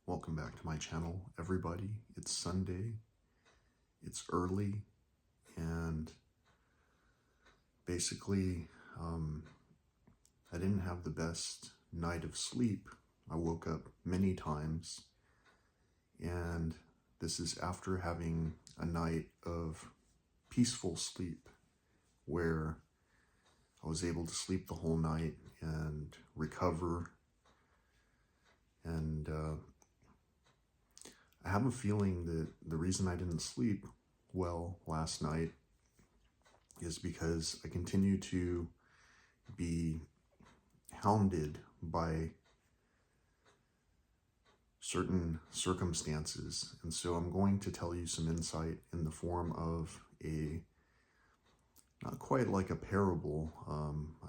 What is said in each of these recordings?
Welcome back to my channel, everybody. It's Sunday, it's early, and basically, I didn't have the best night of sleep. I woke up many times, and this is after having a night of peaceful sleep where I was able to sleep the whole night and recover. And I have a feeling that the reason I didn't sleep well last night is because I continue to be hounded by certain circumstances. And so I'm going to tell you some insight in the form of not quite like a parable.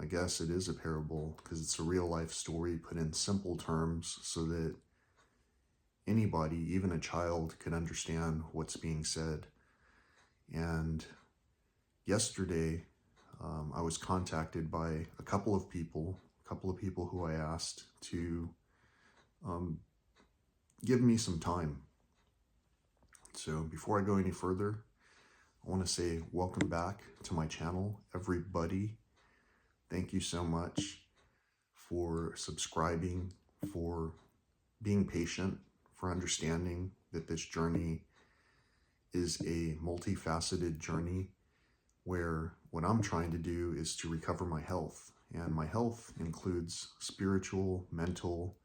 I guess it is a parable because it's a real life story put in simple terms so that anybody, even a child, could understand what's being said. And yesterday, I was contacted by a couple of people who I asked to give me some time. So before I go any further, I want to say welcome back to my channel, everybody. Thank you so much for subscribing, for being patient, for understanding that this journey is a multifaceted journey where what I'm trying to do is to recover my health. And my health includes spiritual, mental,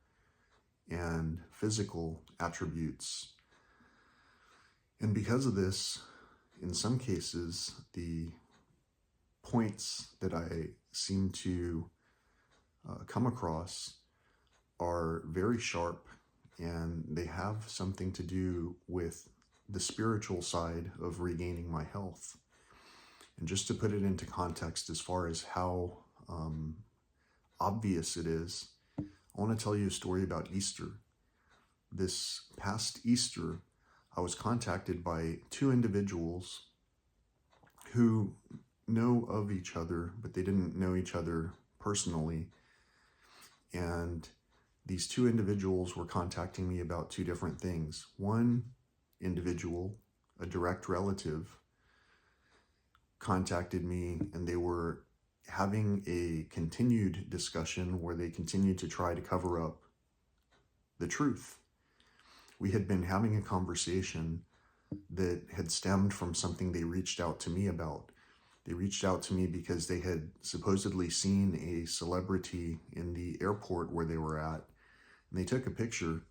and physical attributes. And because of this, in some cases, the points that I seem to come across are very sharp, and they have something to do with the spiritual side of regaining my health. And just to put it into context as far as how obvious it is, I want to tell you a story about Easter. This past Easter, I was contacted by two individuals who know of each other, but they didn't know each other personally. And these two individuals were contacting me about two different things. One individual, a direct relative, contacted me, and they were having a continued discussion where they continued to try to cover up the truth. We had been having a conversation that had stemmed from something they reached out to me about. They reached out to me because they had supposedly seen a celebrity in the airport where they were at, and they took a picture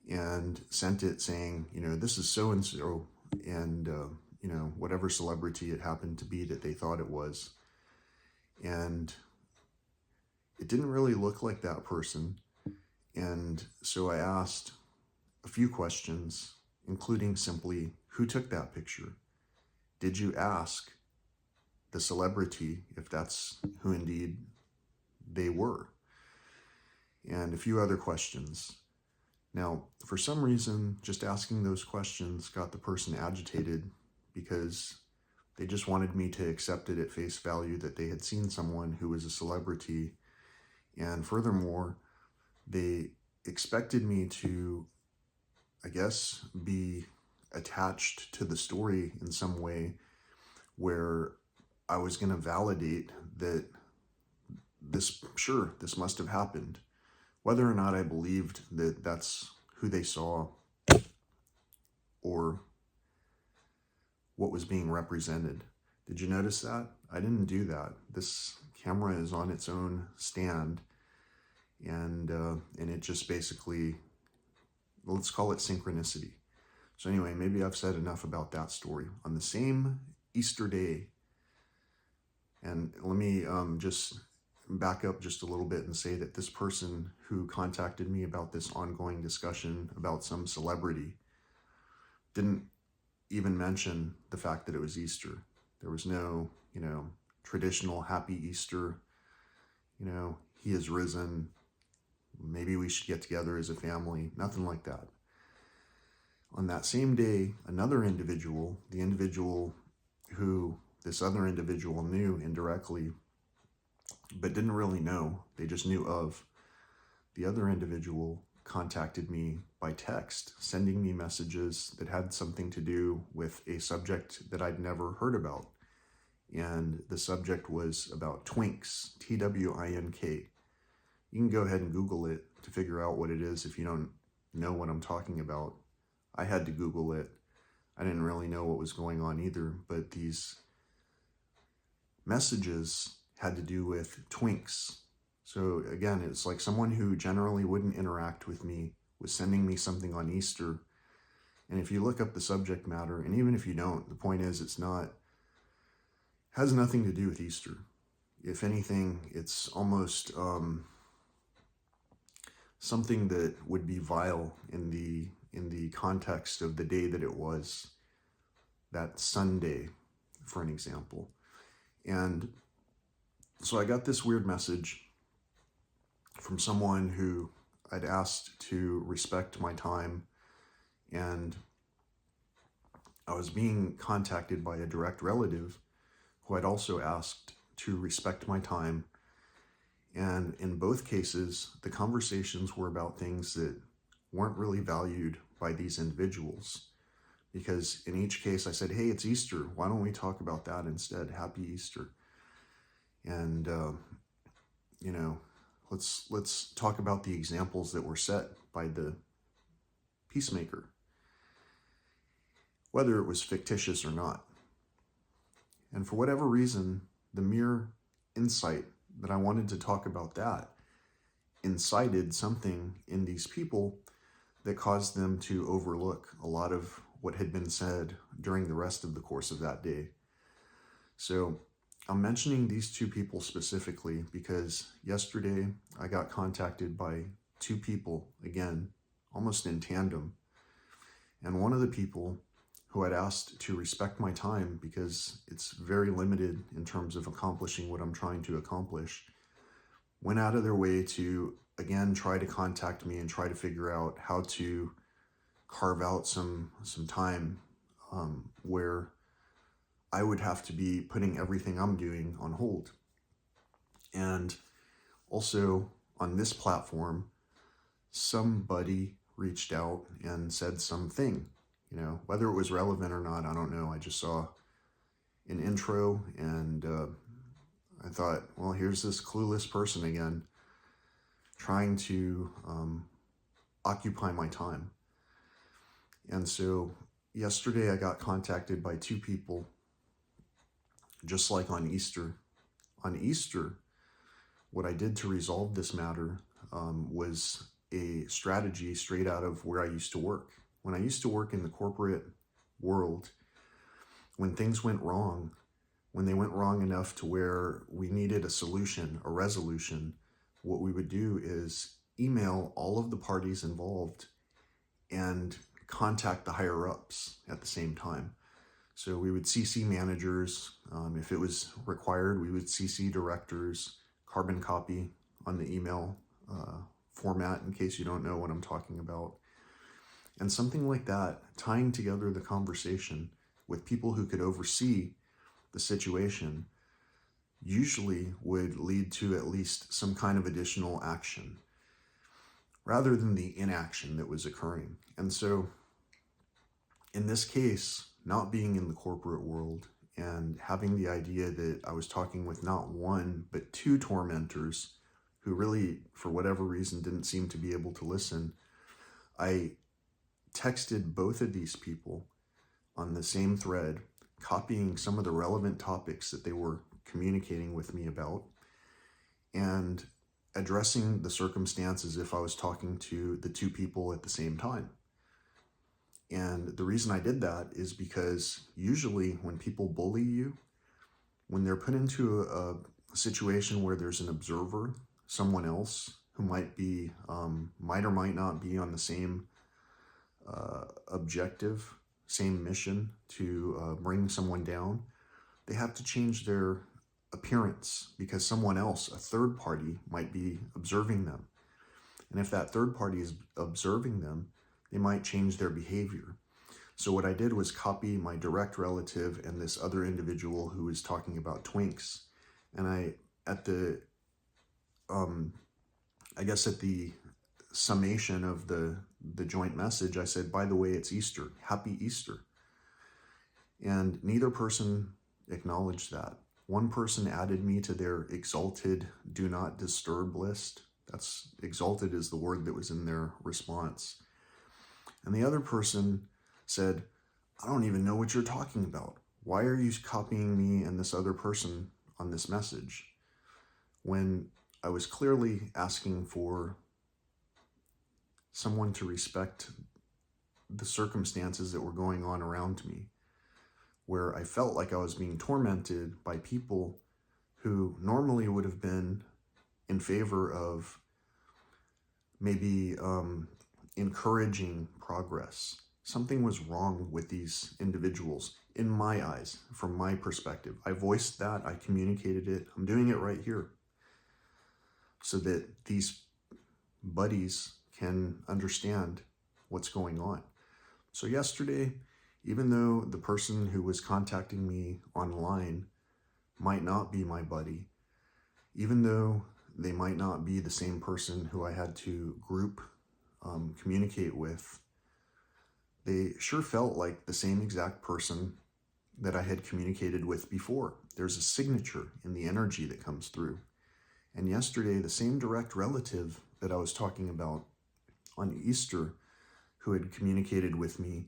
and sent it saying, this is so-and-so, and, whatever celebrity it happened to be that they thought it was. And it didn't really look like that person. And so I asked a few questions, including simply, who took that picture? Did you ask the celebrity if that's who indeed they were? And a few other questions. Now, for some reason, just asking those questions got the person agitated because they just wanted me to accept it at face value that they had seen someone who was a celebrity. And furthermore, they expected me to, I guess, be attached to the story in some way where I was going to validate that this must have happened. Whether or not I believed that that's who they saw or what was being represented. Did you notice that? I didn't do that. This camera is on its own stand, and it just basically, let's call it synchronicity. So anyway, maybe I've said enough about that story. On the same Easter day, and let me just back up just a little bit and say that this person who contacted me about this ongoing discussion about some celebrity didn't even mention the fact that it was Easter. There was no, traditional happy Easter, he has risen, maybe we should get together as a family, nothing like that. On that same day, another individual, the individual who this other individual knew indirectly, but didn't really know, they just knew of, the other individual contacted me by text, sending me messages that had something to do with a subject that I'd never heard about. And the subject was about twinks, Twink. You can go ahead and Google it to figure out what it is if you don't know what I'm talking about. I had to Google it. I didn't really know what was going on either, but these messages had to do with twinks. So again, it's like someone who generally wouldn't interact with me was sending me something on Easter. And if you look up the subject matter, and even if you don't, the point is has nothing to do with Easter. If anything, it's almost something that would be vile in the context of the day that it was, that Sunday, for an example. And so I got this weird message from someone who I'd asked to respect my time, and I was being contacted by a direct relative who I'd also asked to respect my time. And in both cases, the conversations were about things that weren't really valued by these individuals. Because in each case I said, hey, it's Easter. Why don't we talk about that instead? Happy Easter. And, let's talk about the examples that were set by the peacemaker, whether it was fictitious or not. And for whatever reason, the mere insight that I wanted to talk about that incited something in these people that caused them to overlook a lot of what had been said during the rest of the course of that day. So I'm mentioning these two people specifically because yesterday I got contacted by two people, again, almost in tandem. And one of the people who I'd asked to respect my time because it's very limited in terms of accomplishing what I'm trying to accomplish, went out of their way to, again, try to contact me and try to figure out how to carve out some time where I would have to be putting everything I'm doing on hold. And also on this platform, somebody reached out and said something, whether it was relevant or not, I don't know. I just saw an intro and I thought, well, here's this clueless person again, trying to occupy my time. And so yesterday I got contacted by two people, just like on Easter. On Easter, what I did to resolve this matter was a strategy straight out of where I used to work. When I used to work in the corporate world, when things went wrong, when they went wrong enough to where we needed a solution, a resolution, what we would do is email all of the parties involved and contact the higher ups at the same time. So we would CC managers. If it was required, we would CC directors, carbon copy on the email format in case you don't know what I'm talking about. And something like that, tying together the conversation with people who could oversee the situation, usually would lead to at least some kind of additional action rather than the inaction that was occurring. And so in this case, not being in the corporate world and having the idea that I was talking with not one, but two tormentors who really, for whatever reason, didn't seem to be able to listen, I texted both of these people on the same thread, copying some of the relevant topics that they were communicating with me about and addressing the circumstance as if I was talking to the two people at the same time. And the reason I did that is because usually when people bully you, when they're put into a situation where there's an observer, someone else who might or might not be on the same objective, same mission to bring someone down, they have to change their appearance because someone else, a third party, might be observing them. And if that third party is observing them, they might change their behavior. So what I did was copy my direct relative and this other individual who was talking about twinks. And at the summation of the joint message, I said, by the way, it's Easter. Happy Easter. And neither person acknowledged that. One person added me to their exalted do not disturb list. That's exalted is the word that was in their response. And the other person said, I don't even know what you're talking about. Why are you copying me and this other person on this message? When I was clearly asking for someone to respect the circumstances that were going on around me, where I felt like I was being tormented by people who normally would have been in favor of maybe encouraging progress. Something was wrong with these individuals in my eyes, from my perspective. I voiced that, I communicated it. I'm doing it right here so that these buddies can understand what's going on. So yesterday, even though the person who was contacting me online might not be my buddy, even though they might not be the same person who I had to group communicate with, they sure felt like the same exact person that I had communicated with before. There's a signature in the energy that comes through. And yesterday, the same direct relative that I was talking about on Easter, who had communicated with me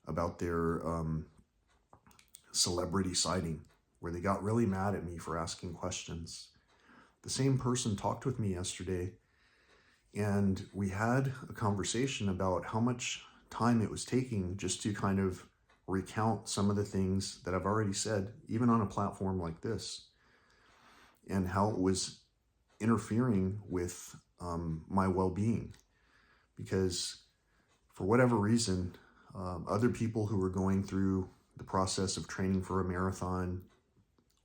about their celebrity sighting, where they got really mad at me for asking questions. The same person talked with me yesterday, and we had a conversation about how much time it was taking just to kind of recount some of the things that I've already said, even on a platform like this, and how it was interfering with my well-being. Because for whatever reason, other people who were going through the process of training for a marathon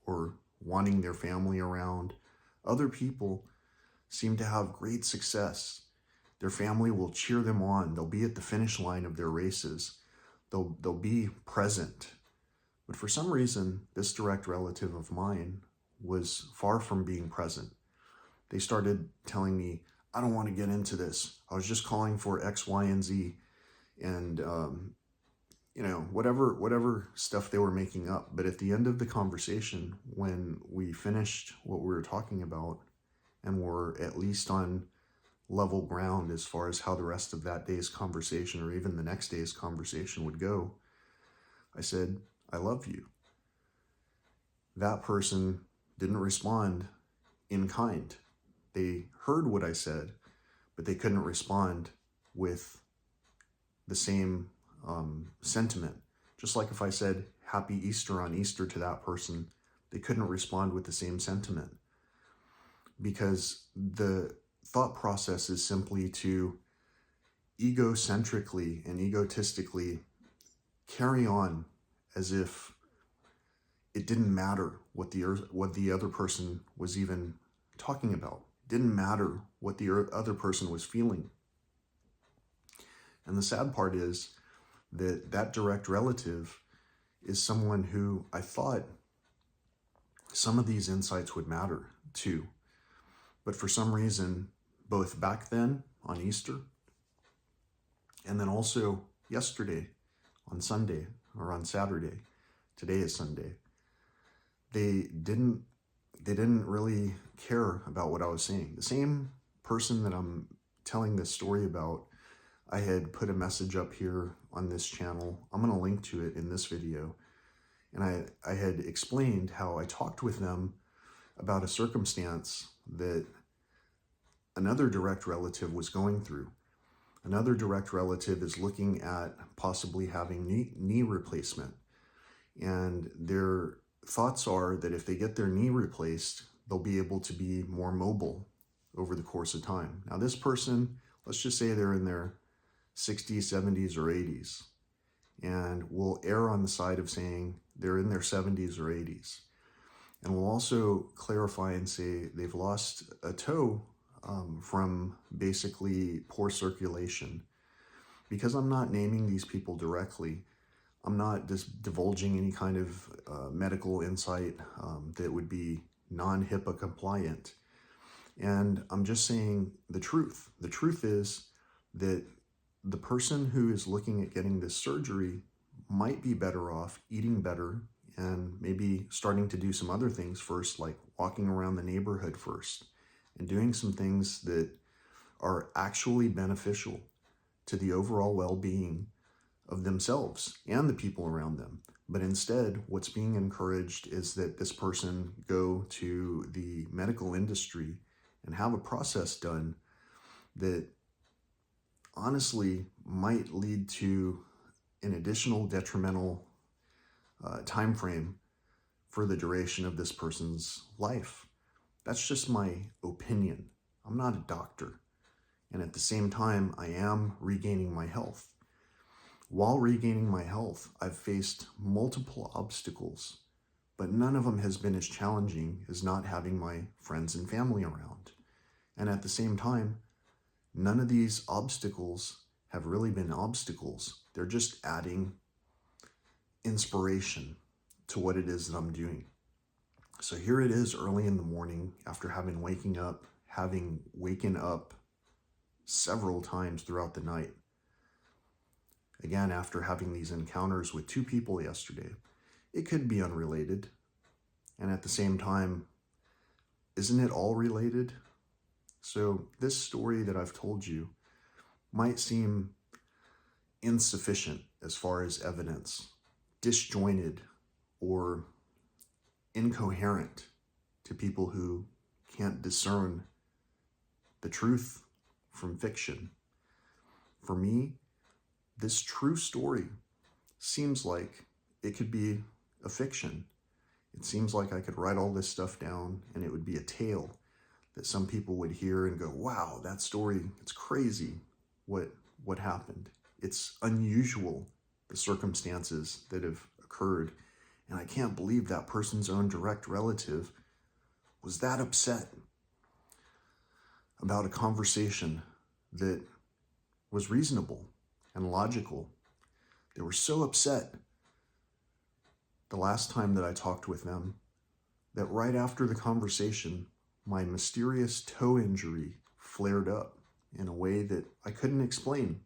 or wanting their family around, other people seem to have great success. Their family will cheer them on. They'll be at the finish line of their races. They'll be present. But for some reason, this direct relative of mine was far from being present. They started telling me, I don't want to get into this. I was just calling for X, Y, and Z. And, whatever stuff they were making up. But at the end of the conversation, when we finished what we were talking about and were at least on level ground as far as how the rest of that day's conversation or even the next day's conversation would go, I said, I love you. That person didn't respond in kind. They heard what I said, but they couldn't respond with the same sentiment. Just like if I said Happy Easter on Easter to that person, they couldn't respond with the same sentiment, because the thought process is simply to egocentrically and egotistically carry on as if it didn't matter what the other person was even talking about. It didn't matter what the other person was feeling. And the sad part is that that direct relative is someone who I thought some of these insights would matter to. But for some reason, both back then on Easter and then also yesterday on Sunday or on Saturday, today is Sunday, they didn't really care about what I was saying. The same person that I'm telling this story about, I had put a message up here on this channel. I'm going to link to it in this video. And I had explained how I talked with them about a circumstance that another direct relative was going through. Another direct relative is looking at possibly having knee replacement. And their thoughts are that if they get their knee replaced, they'll be able to be more mobile over the course of time. Now this person, let's just say they're in their 60s, 70s, or 80s. And we'll err on the side of saying they're in their 70s or 80s. And we'll also clarify and say they've lost a toe from basically poor circulation. Because I'm not naming these people directly, I'm not just divulging any kind of medical insight that would be non-HIPAA compliant. And I'm just saying the truth. The truth is that the person who is looking at getting this surgery might be better off eating better and maybe starting to do some other things first, like walking around the neighborhood first and doing some things that are actually beneficial to the overall well-being of themselves and the people around them. But instead, what's being encouraged is that this person go to the medical industry and have a process done that honestly might lead to an additional detrimental time frame for the duration of this person's life. That's just my opinion. I'm not a doctor. And at the same time, I am regaining my health. While regaining my health, I've faced multiple obstacles, but none of them has been as challenging as not having my friends and family around. And at the same time, none of these obstacles have really been obstacles. They're just adding inspiration to what it is that I'm doing. So here it is early in the morning after having waken up several times throughout the night. Again, after having these encounters with 2 people yesterday. It could be unrelated. And at the same time, isn't it all related? So this story that I've told you might seem insufficient as far as evidence, disjointed or incoherent to people who can't discern the truth from fiction. For me, this true story seems like it could be a fiction. It seems like I could write all this stuff down and it would be a tale that some people would hear and go, wow, that story, it's crazy what happened. It's unusual, the circumstances that have occurred. And I can't believe that person's own direct relative was that upset about a conversation that was reasonable and logical. They were so upset the last time that I talked with them that right after the conversation, my mysterious toe injury flared up in a way that I couldn't explain.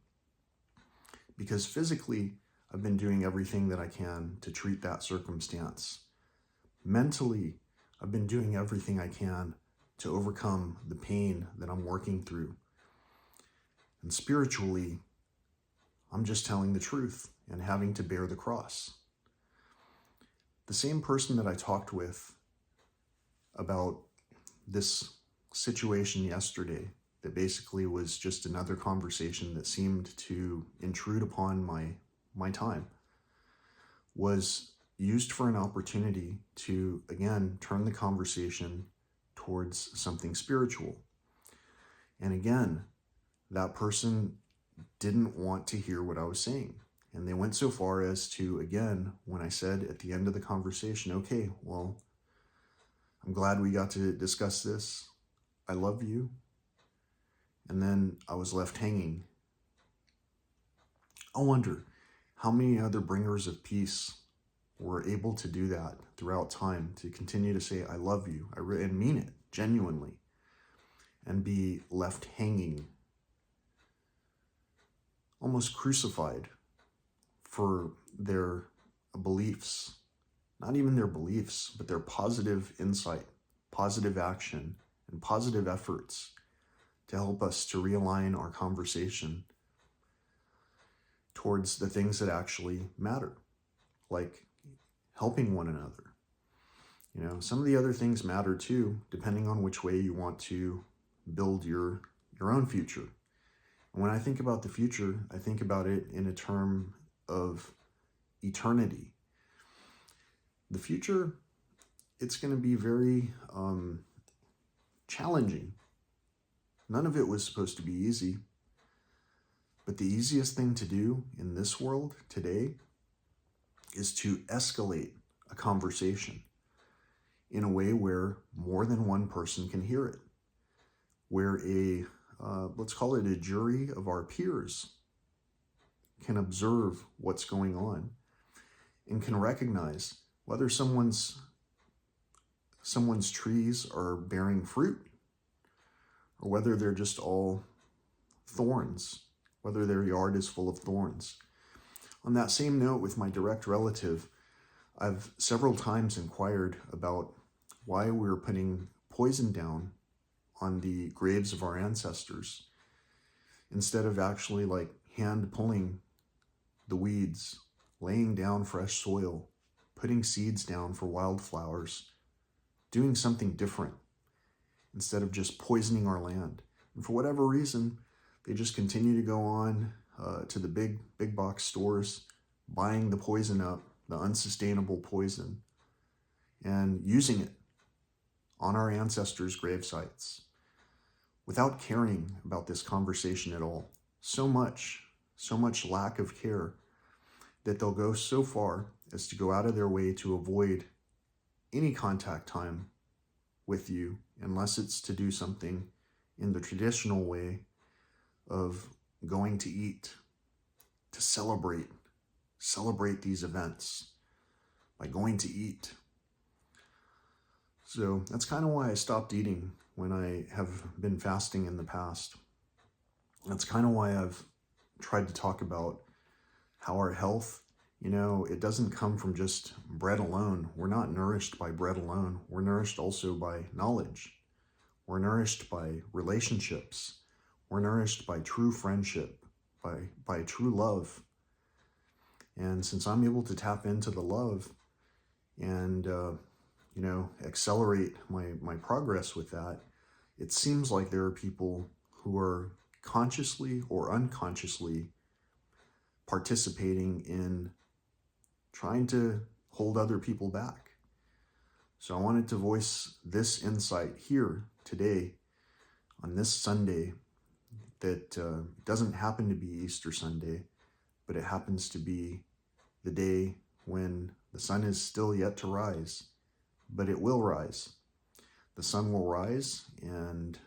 Because physically, I've been doing everything that I can to treat that circumstance. Mentally, I've been doing everything I can to overcome the pain that I'm working through. And spiritually, I'm just telling the truth and having to bear the cross. The same person that I talked with about this situation yesterday, that basically was just another conversation that seemed to intrude upon my time, was used for an opportunity to, again, turn the conversation towards something spiritual. And again, that person didn't want to hear what I was saying. And they went so far as to, again, when I said at the end of the conversation, okay, well, I'm glad we got to discuss this. I love you. And then I was left hanging. I wonder how many other bringers of peace were able to do that throughout time, to continue to say, I love you, and mean it genuinely, and be left hanging, almost crucified for their beliefs, not even their beliefs, but their positive insight, positive action, and positive efforts to help us to realign our conversation towards the things that actually matter, like helping one another. You know, some of the other things matter too, depending on which way you want to build your own future. And when I think about the future, I think about it in a term of eternity. The future, it's going to be very challenging. None of it was supposed to be easy. But the easiest thing to do in this world today is to escalate a conversation in a way where more than one person can hear it, where let's call it a jury of our peers can observe what's going on and can recognize whether someone's trees are bearing fruit or whether they're just all thorns, whether their yard is full of thorns. On that same note, with my direct relative, I've several times inquired about why we're putting poison down on the graves of our ancestors instead of actually like hand pulling the weeds, laying down fresh soil, putting seeds down for wildflowers, doing something different instead of just poisoning our land. And for whatever reason, they just continue to go on to the big box stores, buying the poison up, the unsustainable poison, and using it on our ancestors' grave sites without caring about this conversation at all. So much lack of care that they'll go so far as to go out of their way to avoid any contact time with you unless it's to do something in the traditional way of going to eat, to celebrate these events by going to eat. So that's kind of why I stopped eating when I have been fasting in the past. That's kind of why I've tried to talk about how our health, it doesn't come from just bread alone. We're not nourished by bread alone. We're nourished also by knowledge. We're nourished by relationships. We're nourished by true friendship, by true love. And since I'm able to tap into the love and, accelerate my progress with that, it seems like there are people who are consciously or unconsciously participating in trying to hold other people back. So I wanted to voice this insight here today on this Sunday that doesn't happen to be Easter Sunday, but it happens to be the day when the sun is still yet to rise, but it will rise. The sun will rise and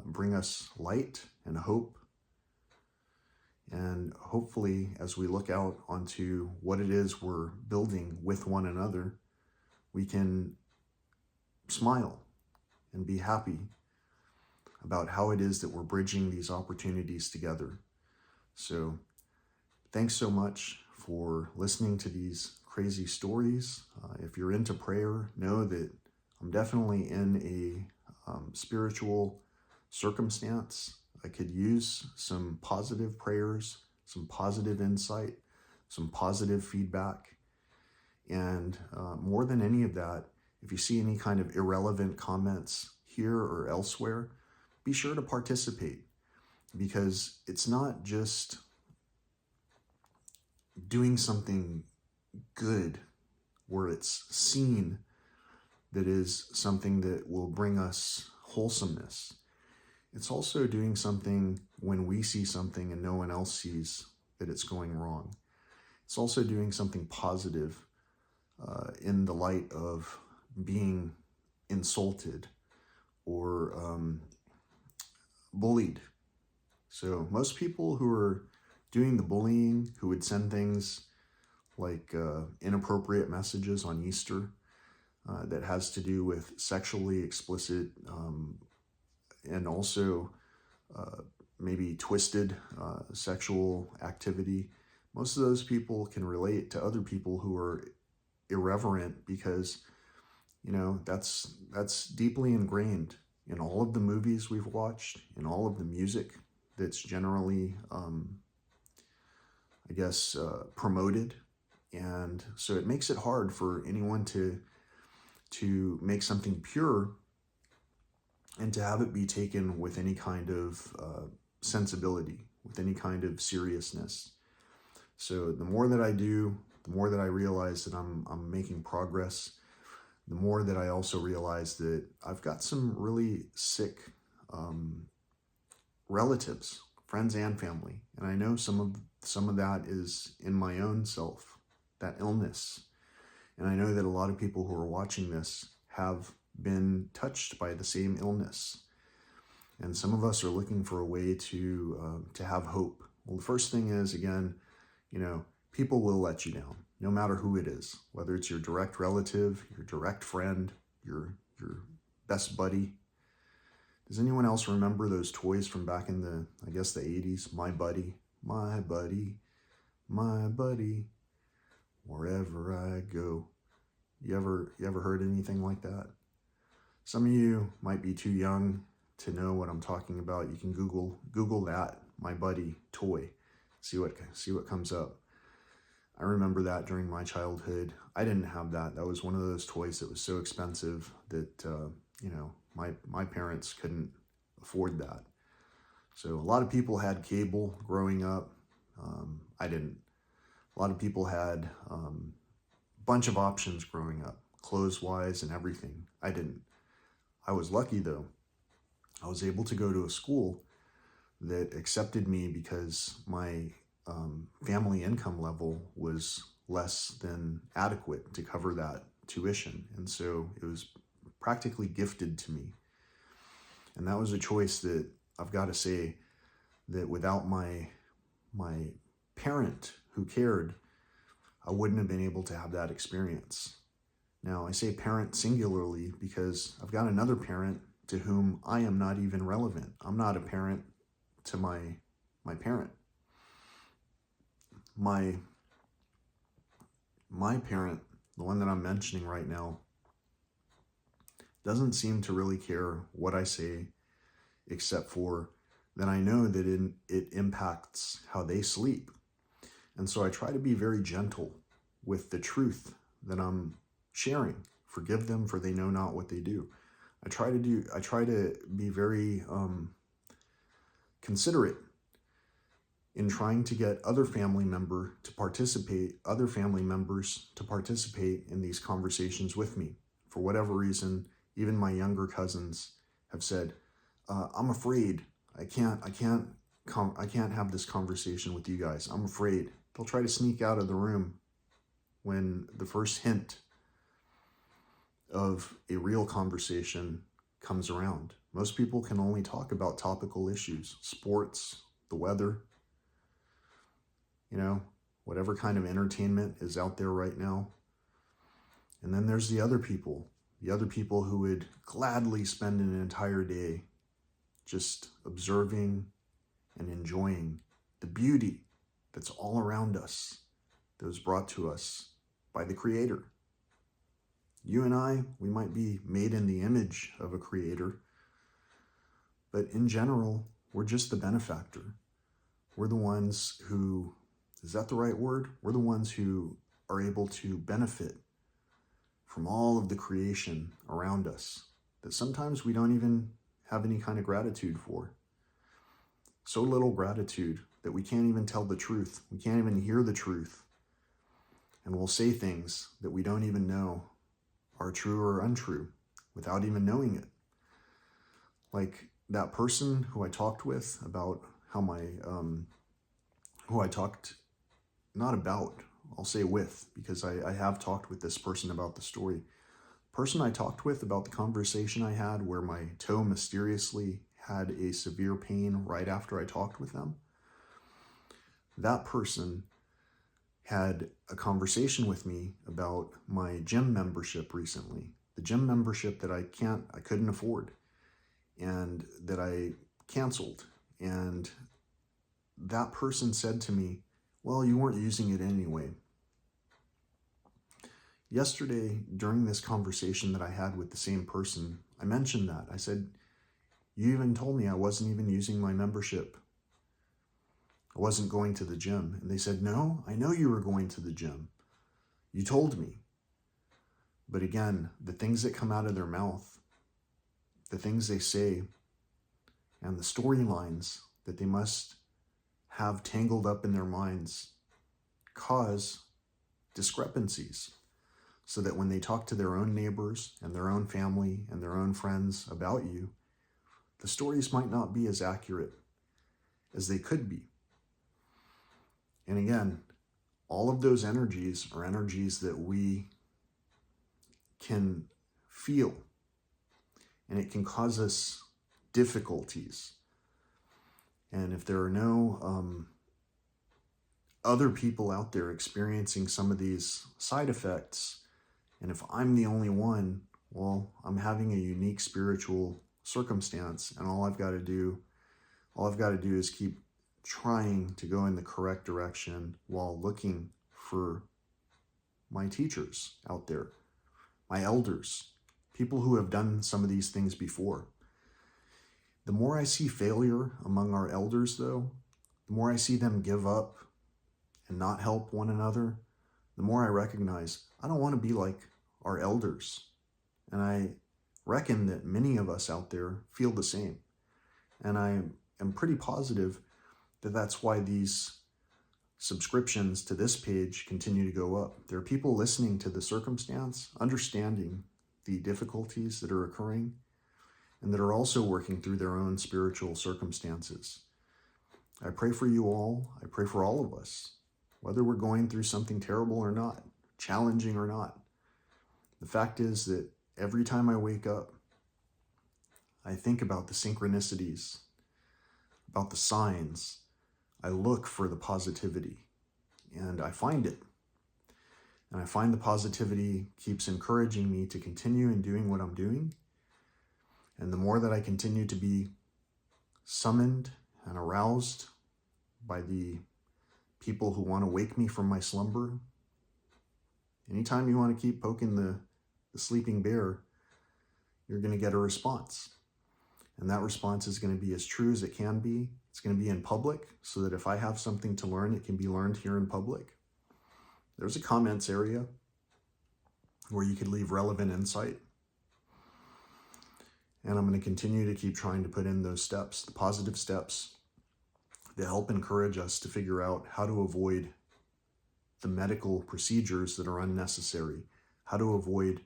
bring us light and hope. And hopefully, as we look out onto what it is we're building with one another, we can smile and be happy about how it is that we're bridging these opportunities together. So thanks so much for listening to these crazy stories. If you're into prayer, know that I'm definitely in a spiritual circumstance. I could use some positive prayers, some positive insight, some positive feedback. And more than any of that, if you see any kind of irrelevant comments here or elsewhere, be sure to participate, because it's not just doing something good where it's seen that is something that will bring us wholesomeness. It's also doing something when we see something and no one else sees that it's going wrong. It's also doing something positive in the light of being insulted or bullied. So most people who are doing the bullying, who would send things like inappropriate messages on Easter that has to do with sexually explicit and also maybe twisted sexual activity, most of those people can relate to other people who are irreverent because, that's deeply ingrained in all of the movies we've watched, in all of the music that's generally, promoted. And so it makes it hard for anyone to make something pure and to have it be taken with any kind of sensibility, with any kind of seriousness. So the more that I do, the more that I realize that I'm making progress, the more that I also realize that I've got some really sick relatives, friends and family. And I know some of that is in my own self, that illness. And I know that a lot of people who are watching this have been touched by the same illness. And some of us are looking for a way to have hope. Well, the first thing is, again, people will let you down, no matter who it is, whether it's your direct relative, your direct friend, your best buddy. Does anyone else remember those toys from back in the, I guess, the 80s? My buddy, my buddy, my buddy, wherever I go. You ever heard anything like that? Some of you might be too young to know what I'm talking about. You can Google that, my buddy toy. See what comes up. I remember that during my childhood. I didn't have that. That was one of those toys that was so expensive that my parents couldn't afford that. So a lot of people had cable growing up. I didn't. A lot of people had a bunch of options growing up, clothes-wise and everything. I didn't. I was lucky though. I was able to go to a school that accepted me because my family income level was less than adequate to cover that tuition. And so it was practically gifted to me. And that was a choice that I've got to say that without my parent who cared, I wouldn't have been able to have that experience. Now, I say parent singularly because I've got another parent to whom I am not even relevant. I'm not a parent to my parent. My parent, the one that I'm mentioning right now, doesn't seem to really care what I say, except for that I know that it impacts how they sleep. And so I try to be very gentle with the truth that I'm sharing. Forgive them, for they know not what they do. I try to be very considerate in trying to get other family members to participate in these conversations with me. For whatever reason, even my younger cousins have said, I'm afraid. I can't have this conversation with you guys. I'm afraid. They'll try to sneak out of the room when the first hint of a real conversation comes around. Most people can only talk about topical issues, sports, the weather, whatever kind of entertainment is out there right now. And then there's the other people who would gladly spend an entire day just observing and enjoying the beauty that's all around us, that was brought to us by the Creator. You and I, we might be made in the image of a creator, but in general, we're just the benefactor. We're the ones who, is that the right word? We're the ones who are able to benefit from all of the creation around us that sometimes we don't even have any kind of gratitude for. So little gratitude that we can't even tell the truth. We can't even hear the truth. And we'll say things that we don't even know are true or untrue without even knowing it. Like that person who I talked with about how I'll say with, because I have talked with this person about the story. The person I talked with about the conversation I had where my toe mysteriously had a severe pain right after I talked with them. That person had a conversation with me about my gym membership recently, the gym membership that I couldn't afford and that I canceled. And that person said to me, well, you weren't using it anyway. Yesterday, during this conversation that I had with the same person, I mentioned that. I said, you even told me I wasn't even using my membership. I wasn't going to the gym. And they said, no, I know you were going to the gym. You told me. But again, the things that come out of their mouth, the things they say, and the storylines that they must have tangled up in their minds cause discrepancies. So that when they talk to their own neighbors and their own family and their own friends about you, the stories might not be as accurate as they could be. And again, all of those energies are energies that we can feel, and it can cause us difficulties. And if there are no other people out there experiencing some of these side effects, and if I'm the only one, well, I'm having a unique spiritual circumstance, and all I've got to do is keep trying to go in the correct direction while looking for my teachers out there, my elders, people who have done some of these things before. The more I see failure among our elders, though, the more I see them give up and not help one another, the more I recognize I don't want to be like our elders. And I reckon that many of us out there feel the same. And I am pretty positive that that's why these subscriptions to this page continue to go up. There are people listening to the circumstance, understanding the difficulties that are occurring, and that are also working through their own spiritual circumstances. I pray for you all. I pray for all of us, whether we're going through something terrible or not, challenging or not. The fact is that every time I wake up, I think about the synchronicities, about the signs. I look for the positivity, and I find it. And I find the positivity keeps encouraging me to continue in doing what I'm doing. And the more that I continue to be summoned and aroused by the people who want to wake me from my slumber, anytime you want to keep poking the sleeping bear, you're going to get a response. And that response is going to be as true as it can be. It's going to be in public, so that if I have something to learn, it can be learned here in public. There's a comments area where you could leave relevant insight. And I'm going to continue to keep trying to put in those steps, the positive steps that help encourage us to figure out how to avoid the medical procedures that are unnecessary, how to avoid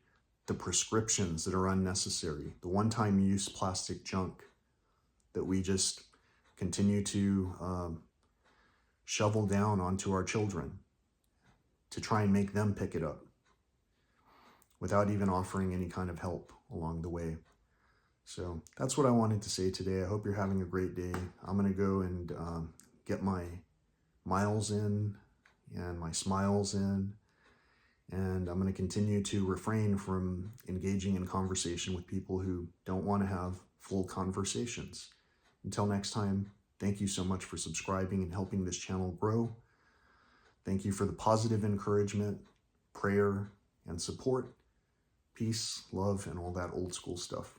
the prescriptions that are unnecessary, the one-time use plastic junk that we just continue to shovel down onto our children to try and make them pick it up without even offering any kind of help along the way. So that's what I wanted to say today. I hope you're having a great day. I'm going to go and get my miles in and my smiles in, and I'm going to continue to refrain from engaging in conversation with people who don't want to have full conversations. Until next time, thank you so much for subscribing and helping this channel grow. Thank you for the positive encouragement, prayer, and support. Peace, love, and all that old school stuff.